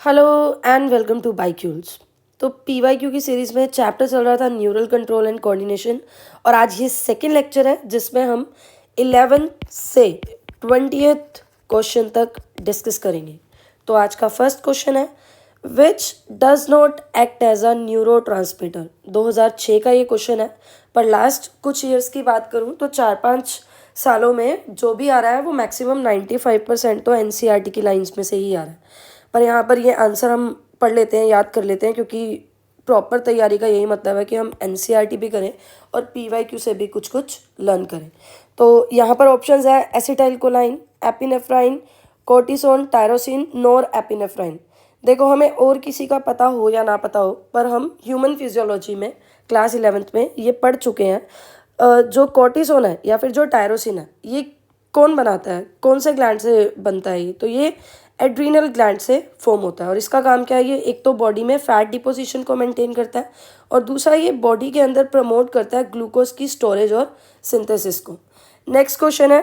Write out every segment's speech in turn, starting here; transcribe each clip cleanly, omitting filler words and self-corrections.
Hello and welcome to बाईक्यूल्स। तो PYQ की सीरीज़ में चैप्टर चल रहा था न्यूरल कंट्रोल एंड कोऑर्डिनेशन, और आज ये सेकंड लेक्चर है जिसमें हम 11th से 20th क्वेश्चन तक डिस्कस करेंगे। तो आज का फर्स्ट क्वेश्चन है, which does not act as a neurotransmitter. 2006 का ये क्वेश्चन है, पर लास्ट कुछ ईयर्स की बात करूँ तो 4-5 सालों में जो भी आ रहा है वो मैक्सिमम 95% तो एनसीईआरटी की लाइंस में से ही आ रहा है। पर यहाँ पर ये आंसर हम पढ़ लेते हैं, याद कर लेते हैं, क्योंकि प्रॉपर तैयारी का यही मतलब है कि हम एनसीईआरटी भी करें और पीवाईक्यू से भी कुछ कुछ लर्न करें। तो यहाँ पर ऑप्शंस है acetyl choline, epinephrine, cortisone, tyrosine, nor epinephrine. देखो, हमें और किसी का पता हो या ना पता हो, पर हम ह्यूमन फिजियोलॉजी में क्लास 11th में ये पढ़ चुके हैं। जो कोर्टिसोन है या फिर जो टायरोसिन है, ये कौन बनाता है, कौन से ग्लैंड से बनता है ये? तो ये एड्रीनल ग्लैंड से फॉर्म होता है। और इसका काम क्या है? ये एक तो बॉडी में फैट डिपोजिशन को मेंटेन करता है, और दूसरा ये बॉडी के अंदर प्रमोट करता है ग्लूकोज की स्टोरेज और सिंथेसिस को। नेक्स्ट क्वेश्चन है,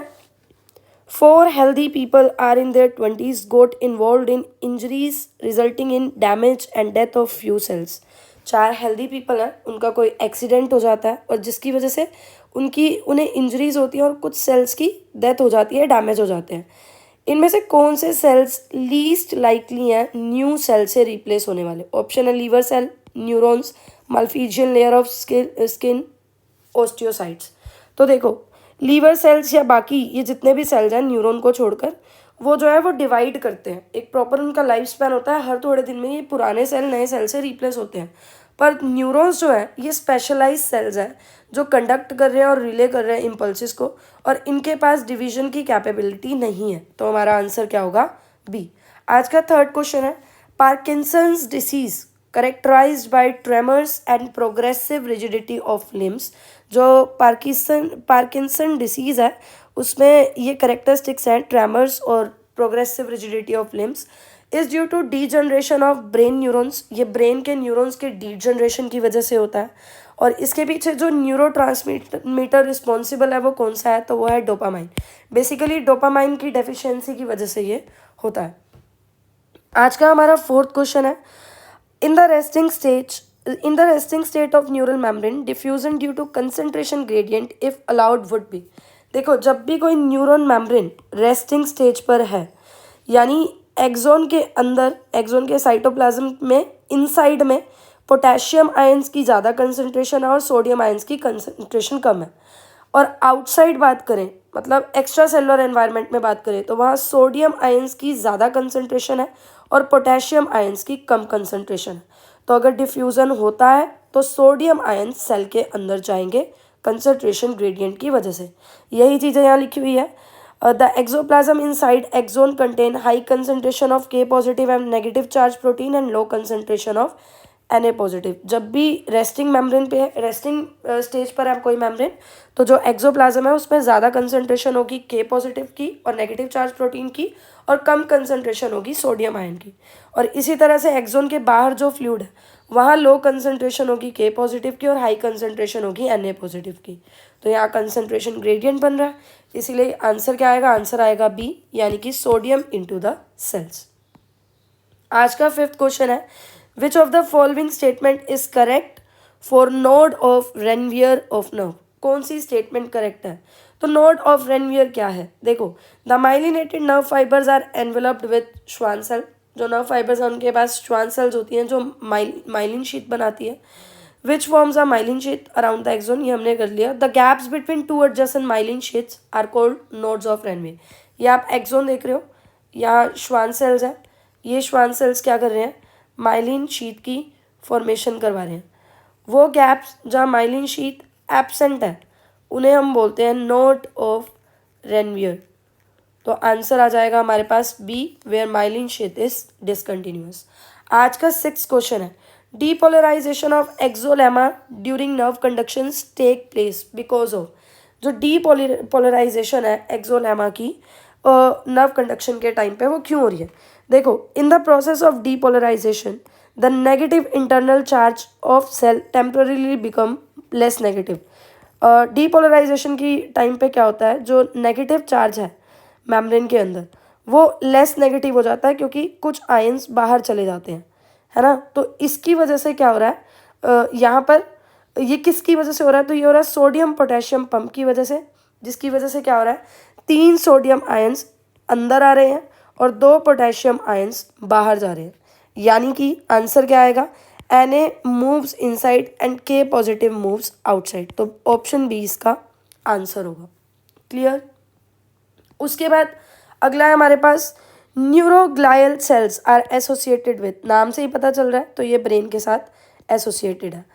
4 healthy people are in their 20s got involved in injuries resulting in damage and death of few cells। 4 healthy people हैं, उनका कोई एक्सीडेंट हो जाता है और जिसकी वजह से उन्हें इंजरीज होती हैं और कुछ सेल्स की डेथ हो जाती है, डैमेज हो जाते हैं। इनमें से कौन से सेल्स लीस्ट लाइकली हैं न्यू सेल से रिप्लेस होने वाले? ऑप्शन है liver cell, neurons, Malpighian layer of skin, osteocytes. तो देखो, लीवर सेल्स या बाकी ये जितने भी सेल्स हैं न्यूरॉन को छोड़कर, वो जो है वो डिवाइड करते हैं। एक प्रॉपर उनका लाइफ स्पैन होता है, हर थोड़े दिन में ये पुराने सेल नए सेल से रिप्लेस होते हैं। पर न्यूरॉन्स जो है ये स्पेशलाइज सेल्स हैं जो कंडक्ट कर रहे हैं और रिले कर रहे हैं इम्पल्सिस को, और इनके पास डिवीजन की कैपेबिलिटी नहीं है। तो हमारा आंसर क्या होगा? बी। आज का थर्ड क्वेश्चन है, Parkinson's disease characterized by tremors and progressive rigidity of limbs. जो पार्किंसन डिसीज़ है उसमें ये करेक्टरिस्टिक्स हैं ट्रेमर्स और progressive rigidity of limbs, is due to degeneration of brain neurons. ये ब्रेन के न्यूरॉन्स के डीजनरेशन की वजह से होता है। और इसके पीछे जो न्यूरो ट्रांसमीटर रिस्पॉन्सिबल है वो कौन सा है? तो वो है डोपामाइन। बेसिकली डोपामाइन की डेफिशिएंसी की वजह से ये होता है। आज का हमारा फोर्थ क्वेश्चन है, in the resting state of neural membrane diffusion due to concentration gradient if allowed would be। देखो, जब भी कोई न्यूरॉन मेम्ब्रेन रेस्टिंग स्टेज पर है, यानी एक्सोन के अंदर, एक्सोन के साइटोप्लाज्म में इनसाइड में पोटेशियम आयंस की ज़्यादा कंसंट्रेशन है और सोडियम आयंस की कंसंट्रेशन कम है। और आउटसाइड बात करें, मतलब एक्स्ट्रा सेलुलर एनवायरनमेंट में बात करें, तो वहाँ सोडियम आयंस की ज़्यादा कंसंट्रेशन है और पोटेशियम आयंस की कम कंसंट्रेशन है। तो अगर डिफ्यूज़न होता है तो सोडियम आयंस सेल के अंदर जाएंगे कंसंट्रेशन ग्रेडियंट की वजह से। यही चीज़ें यहाँ लिखी हुई है। The axoplasm inside axon contain high concentration of K positive and negative charge protein and low concentration of Na positive. जब भी रेस्टिंग मेम्ब्रेन पे है, रेस्टिंग स्टेज पर है कोई मेम्ब्रेन, तो जो एक्सोप्लाज्म है उसमें ज़्यादा कंसंट्रेशन होगी के पॉजिटिव की और नेगेटिव चार्ज प्रोटीन की, और कम कंसंट्रेशन होगी सोडियम आयन की। और इसी तरह से एक्सोन के बाहर जो फ्लूइड है वहाँ लो कंसंट्रेशन होगी के पॉजिटिव की और हाई कंसंट्रेशन होगी Na पॉजिटिव की। तो यहाँ कंसंट्रेशन ग्रेडियंट बन रहा है, इसीलिए आंसर क्या आएगा? आंसर आएगा बी, यानी कि सोडियम इनटू द सेल्स। आज का फिफ्थ क्वेश्चन है, which of the following statement is correct for node of Ranvier of nerve. कौन सी स्टेटमेंट करेक्ट है? तो नोड ऑफ रेनवियर क्या है? देखो, the myelinated nerve fibres are enveloped with Schwann cell. जो नर्व फाइबर्स हैं उनके पास श्वान सेल्स होती हैं जो माइलिन शीट बनाती है। Which forms are myelin sheath around the axon, ये हमने कर लिया। The gaps between two adjacent myelin sheaths are called nodes of Ranvier. ये आप एक्सोन देख रहे हो, यहाँ श्वान सेल्स हैं, ये श्वान सेल्स क्या कर रहे हैं? माइलिन शीट की फॉर्मेशन करवा रहे हैं। वो गैप्स जहाँ माइलिन शीट एब्सेंट है उन्हें हम बोलते हैं नोड ऑफ रेनवियर। तो आंसर आ जाएगा हमारे पास B, where myelin sheet is discontinuous. आज का सिक्स क्वेश्चन है, depolarization of axolemma during nerve conductions take place because of. जो डीपोलराइजेशन है एक्सोलेमा की नर्व कंडक्शन के टाइम पे, वो क्यों हो रही है? देखो, in the process of depolarization the negative internal charge of cell temporarily become less negative. Depolarization की टाइम पे क्या होता है, जो नेगेटिव चार्ज है मेम्ब्रेन के अंदर वो लेस नेगेटिव हो जाता है क्योंकि कुछ आयंस बाहर चले जाते हैं, है ना। तो इसकी वजह से क्या हो रहा है, यहाँ पर ये किसकी वजह से हो रहा है, तो ये हो रहा है सोडियम पोटेशियम पंप की वजह से, जिसकी वजह से क्या हो रहा है 3 सोडियम आयंस अंदर आ रहे हैं और 2 पोटेशियम आयंस बाहर जा रहे हैं। यानी कि आंसर क्या आएगा, Na moves inside and K positive moves outside. तो ऑप्शन बी इसका आंसर होगा। क्लियर। उसके बाद अगला है हमारे पास neuroglial cells are associated with, नाम से ही पता चल रहा है तो ये ब्रेन के साथ एसोसिएटेड है।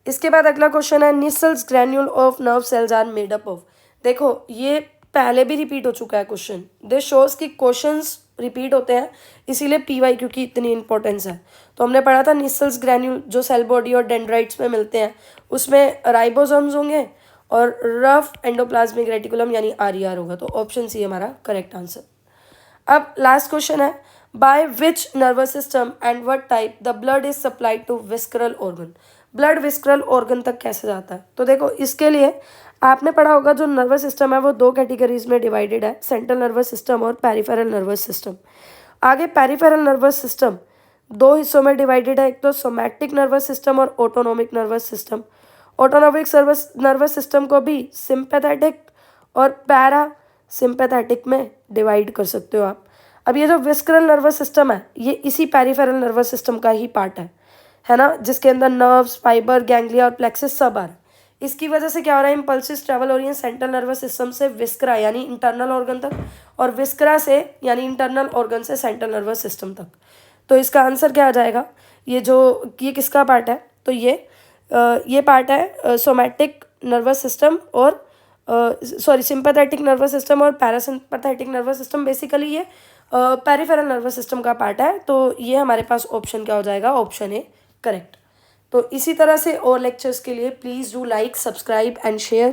इसके बाद अगला क्वेश्चन है Nissl's granule of nerve cells are made up of. देखो ये पहले भी रिपीट हो चुका है क्वेश्चन, दिस शोज कि क्वेश्चंस रिपीट होते हैं, इसीलिए पीवाईक्यू की इतनी इंपॉर्टेंस है। तो हमने पढ़ा था निसल्स ग्रैन्यूल जो सेल बॉडी और डेंड्राइट्स में मिलते हैं, उसमें राइबोसोम्स होंगे और रफ एंडोप्लाज्मिक रेटिकुलम यानी आरईआर होगा। तो ऑप्शन सी हमारा करेक्ट आंसर। अब लास्ट क्वेश्चन है by which nervous system and what type the blood is supplied to visceral organ. Blood visceral organ तक कैसे जाता है, तो देखो इसके लिए आपने पढ़ा होगा जो नर्वस सिस्टम है वो 2 कैटेगरीज में डिवाइडेड है, सेंट्रल नर्वस सिस्टम और पेरिफेरल नर्वस सिस्टम। आगे पेरिफेरल नर्वस सिस्टम 2 हिस्सों में डिवाइडेड है, एक तो सोमैटिक नर्वस सिस्टम और autonomic nervous system. Autonomic nervous system को भी सिंपैथेटिक और पैरा सिंपैथेटिक में डिवाइड कर सकते हो आप। अब ये जो विस्करल नर्वस सिस्टम है ये इसी पेरिफेरल नर्वस सिस्टम का ही पार्ट है ना, जिसके अंदर नर्व्स, फाइबर, गैंग्लिया और प्लेक्सिस सब आ रहा है। इसकी वजह से क्या हो रहा है, इम्पल्सिस ट्रैवल हो रही है सेंट्रल नर्वस सिस्टम से विस्करा यानी इंटरनल ऑर्गन तक, और विस्करा से यानी इंटरनल ऑर्गन से सेंट्रल नर्वस सिस्टम तक। तो इसका आंसर क्या आ जाएगा, ये किसका पार्ट है, तो ये पार्ट है सोमैटिक नर्वस सिस्टम और सिंपैथेटिक नर्वस सिस्टम और पैरासिम्पैथेटिक नर्वस सिस्टम। बेसिकली ये पेरिफेरल नर्वस सिस्टम का पार्ट है। तो ये हमारे पास ऑप्शन क्या हो जाएगा, ऑप्शन ए करेक्ट। तो इसी तरह से और लेक्चर्स के लिए please do like, subscribe and share.